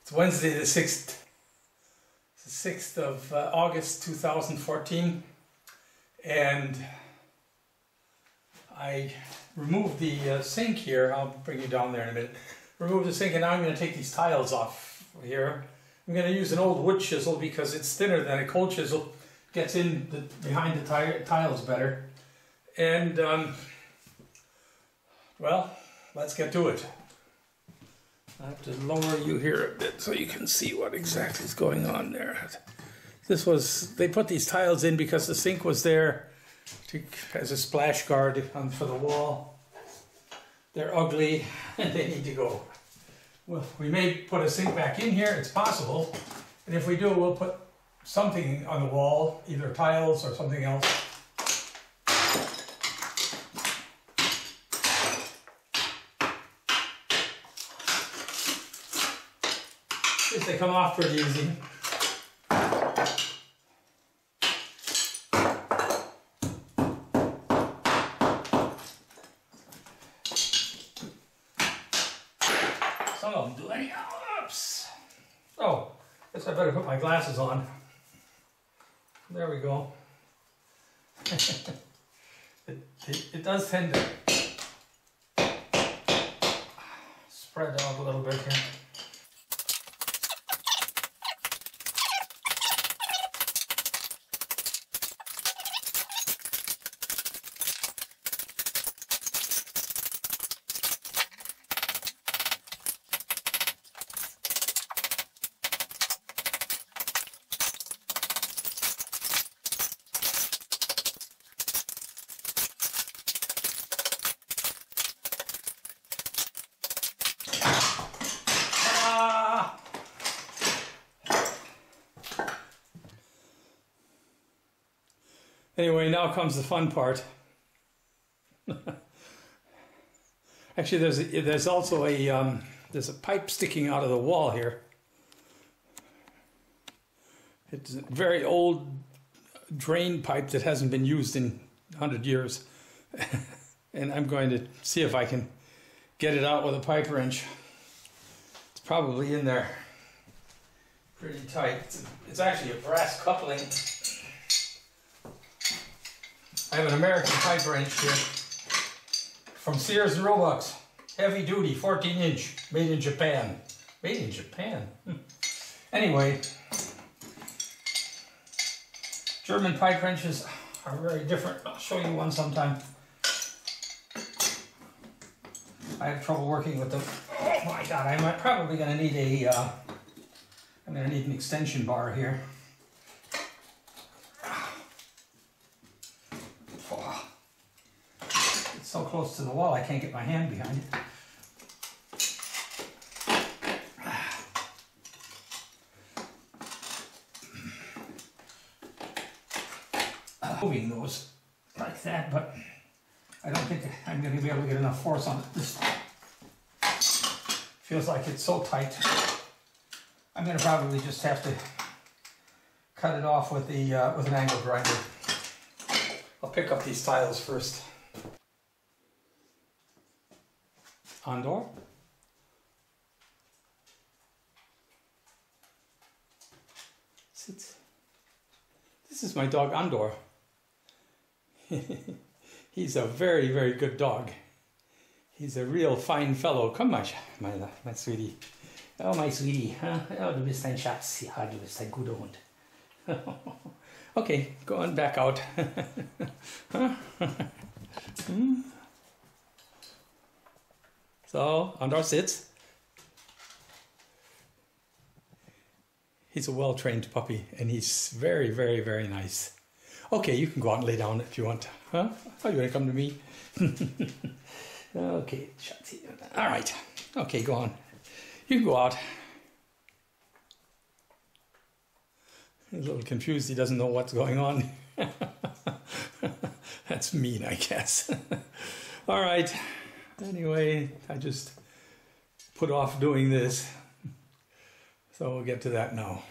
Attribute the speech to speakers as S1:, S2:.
S1: It's Wednesday the 6th. It's the 6th of August 2014, and I removed the sink here. I'll bring you down there in a minute. Remove the sink, and now I'm going to take these tiles off here. I'm going to use an old wood chisel because it's thinner than a cold chisel. Gets in behind the tiles better. And well, let's get to it. I have to lower you here a bit so you can see what exactly is going on there. They put these tiles in because the sink was there as a splash guard for the wall. They're ugly and they need to go. Well, we may put a sink back in here, it's possible. And if we do, we'll put something on the wall, either tiles or something else. They come off pretty easy. Some of them do any. Oops. Oh, guess I better put my glasses on. There we go. It does tend to spread out a little bit here. Anyway, now comes the fun part. Actually, there's also a pipe sticking out of the wall here. It's a very old drain pipe that hasn't been used in 100 years. And I'm going to see if I can get it out with a pipe wrench. It's probably in there pretty tight. It's actually a brass coupling. I have an American pipe wrench here from Sears and Roebuck. Heavy duty, 14-inch, made in Japan. Made in Japan? Anyway, German pipe wrenches are very different. I'll show you one sometime. I have trouble working with them. Oh my God, I'm probably going to need I'm going to need an extension bar here. So close to the wall I can't get my hand behind it. Moving those like that, but I don't think I'm going to be able to get enough force on it. This feels like it's so tight. I'm going to probably just have to cut it off with an angle grinder. I'll pick up these tiles first. Andor. Sit. This is my dog Andor. He's a very, very good dog. He's a real fine fellow. Come, my sweetie. Oh, my sweetie. Huh? Oh, du bist ein Schatz. Ja, du bist ein guter Hund. Okay, go on back out. So, Andor sits. He's a well-trained puppy, and he's very, very, very nice. Okay, you can go out and lay down if you want. Huh? Oh, you want to come to me? Okay, all right. Okay, go on. You can go out. He's a little confused. He doesn't know what's going on. That's mean, I guess. All right. Anyway, I just put off doing this, so we'll get to that now.